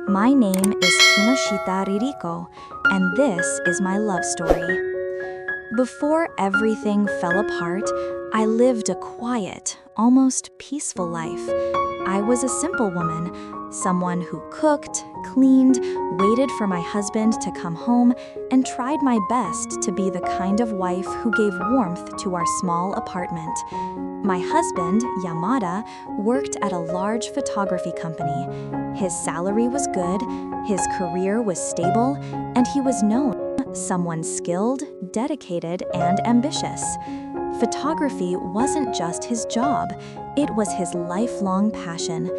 My name is Kinoshita Ririko, and this is my love story. Before everything fell apart, I lived a quiet, almost peaceful life. I was a simple woman, someone who cooked, cleaned, waited for my husband to come home, and tried my best to be the kind of wife who gave warmth to our small apartment. My husband, Yamada, worked at a large photography company. His salary was good, his career was stable, and he was known as someone skilled, dedicated, and ambitious. Photography wasn't just his job, it was his lifelong passion.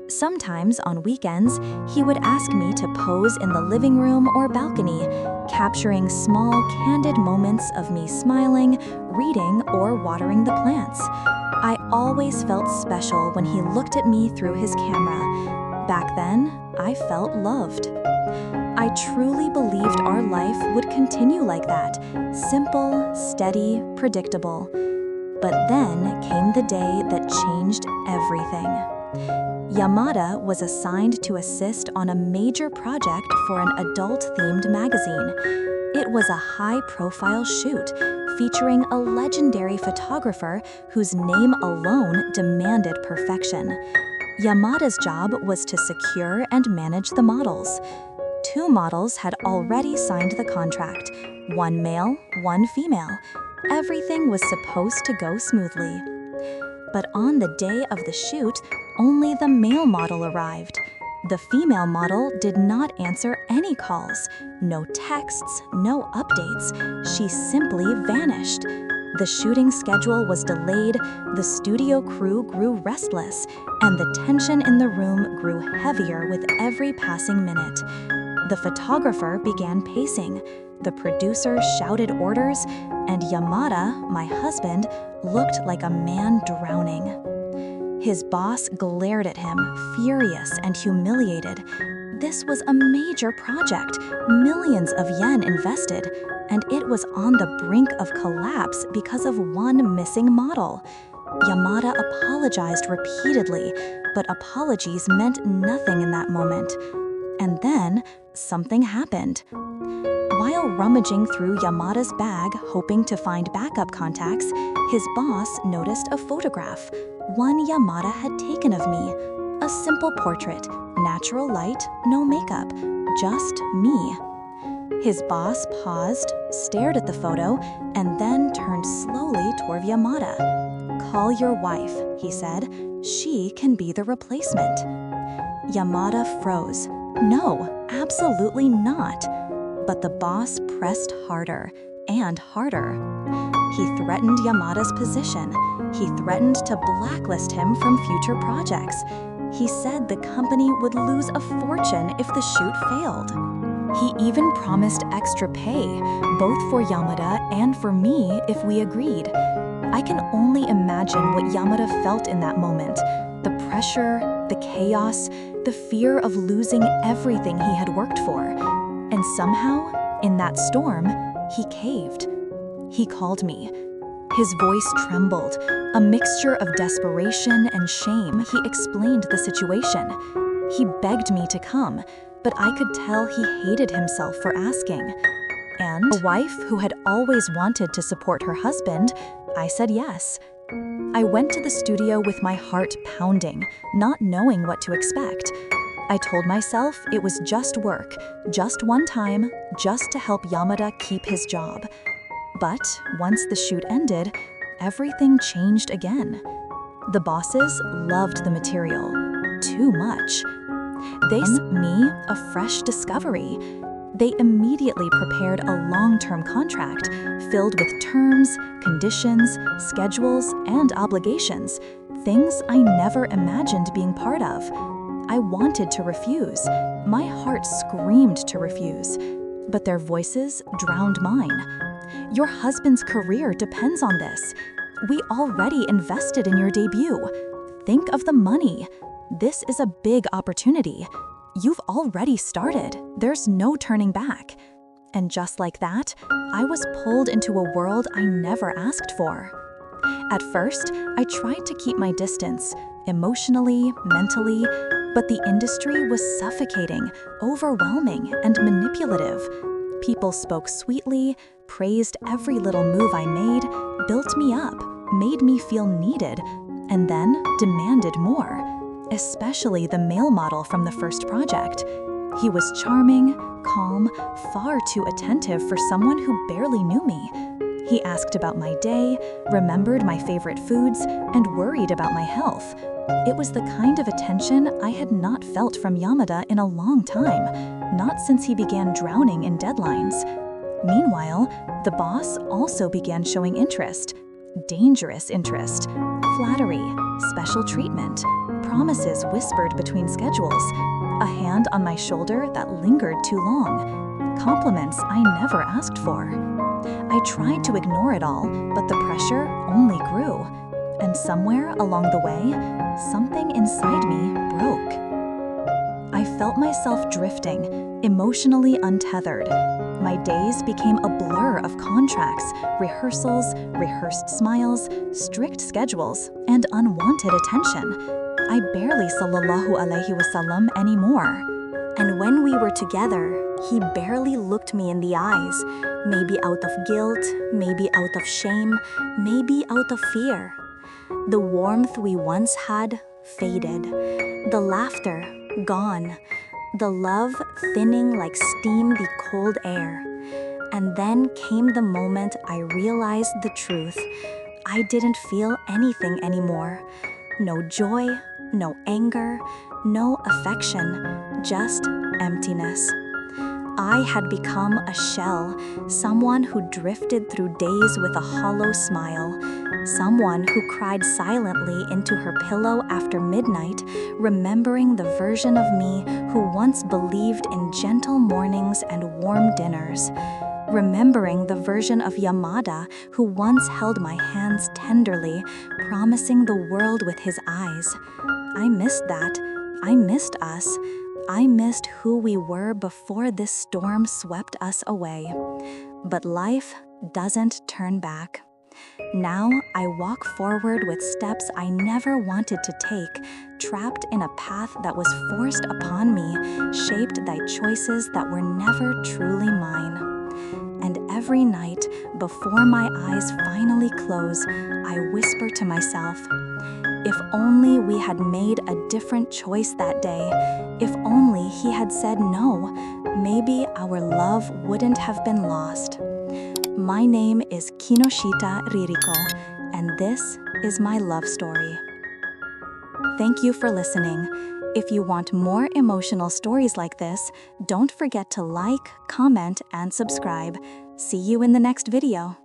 Sometimes on weekends, he would ask me to pose in the living room or balcony, capturing small, candid moments of me smiling, reading, or watering the plants. I always felt special when he looked at me through his camera. Back then, I felt loved. I truly believed our life would continue like that, simple, steady, predictable. But then came the day that changed everything. Yamada was assigned to assist on a major project for an adult-themed magazine. It was a high-profile shoot featuring a legendary photographer whose name alone demanded perfection. Yamada's job was to secure and manage the models. 2 models had already signed the contract, 1 male, 1 female. Everything was supposed to go smoothly. But on the day of the shoot, only the male model arrived. The female model did not answer any calls, no texts, no updates. She simply vanished. The shooting schedule was delayed, the studio crew grew restless, and the tension in the room grew heavier with every passing minute. The photographer began pacing, the producer shouted orders, and Yamada, my husband, looked like a man drowning. His boss glared at him, furious and humiliated. This was a major project, millions of yen invested, and it was on the brink of collapse because of 1 missing model. Yamada apologized repeatedly, but apologies meant nothing in that moment. And then, something happened. While rummaging through Yamada's bag, hoping to find backup contacts, his boss noticed a photograph, one Yamada had taken of me. A simple portrait, natural light, no makeup, just me. His boss paused, stared at the photo, and then turned slowly toward Yamada. "Call your wife," he said. "She can be the replacement." Yamada froze. "No, absolutely not." But the boss pressed harder and harder. He threatened Yamada's position. He threatened to blacklist him from future projects. He said the company would lose a fortune if the shoot failed. He even promised extra pay, both for Yamada and for me if we agreed. I can only imagine what Yamada felt in that moment. The pressure, the chaos, the fear of losing everything he had worked for. And somehow, in that storm, he caved. He called me. His voice trembled, a mixture of desperation and shame. He explained the situation. He begged me to come, but I could tell he hated himself for asking. And, a wife who had always wanted to support her husband, I said yes. I went to the studio with my heart pounding, not knowing what to expect. I told myself it was just work, just one time, just to help Yamada keep his job. But once the shoot ended, everything changed again. The bosses loved the material, too much. They sent me a fresh discovery. They immediately prepared a long-term contract filled with terms, conditions, schedules, and obligations, things I never imagined being part of. I wanted to refuse. My heart screamed to refuse. But their voices drowned mine. "Your husband's career depends on this. We already invested in your debut. Think of the money. This is a big opportunity. You've already started. There's no turning back." And just like that, I was pulled into a world I never asked for. At first, I tried to keep my distance, emotionally, mentally, But the industry was suffocating, overwhelming, and manipulative. People spoke sweetly, praised every little move I made, built me up, made me feel needed, and then demanded more, especially the male model from the first project. He was charming, calm, far too attentive for someone who barely knew me. He asked about my day, remembered my favorite foods, and worried about my health. It was the kind of attention I had not felt from Yamada in a long time, not since he began drowning in deadlines. Meanwhile, the boss also began showing interest. Dangerous interest. Flattery, special treatment, promises whispered between schedules, a hand on my shoulder that lingered too long, compliments I never asked for. I tried to ignore it all, but the pressure only grew. And somewhere along the way, something inside me broke. I felt myself drifting, emotionally untethered. My days became a blur of contracts, rehearsals, rehearsed smiles, strict schedules, and unwanted attention. I barely sallallahu alaihi wasallam anymore. And when we were together, he barely looked me in the eyes, maybe out of guilt, maybe out of shame, maybe out of fear. The warmth we once had faded, the laughter gone, the love thinning like steam the cold air. And then came the moment I realized the truth. I didn't feel anything anymore. No joy, no anger, no affection, just emptiness. I had become a shell, someone who drifted through days with a hollow smile, someone who cried silently into her pillow after midnight, remembering the version of me who once believed in gentle mornings and warm dinners, remembering the version of Yamada who once held my hands tenderly, promising the world with his eyes. I missed that. I missed us. I missed who we were before this storm swept us away. But life doesn't turn back. Now I walk forward with steps I never wanted to take, trapped in a path that was forced upon me, shaped by choices that were never truly mine. And every night, before my eyes finally close, I whisper to myself, if only we had made a different choice that day, if only he had said no, maybe our love wouldn't have been lost. My name is Kinoshita Ririko, and this is my love story. Thank you for listening. If you want more emotional stories like this, don't forget to like, comment, and subscribe. See you in the next video.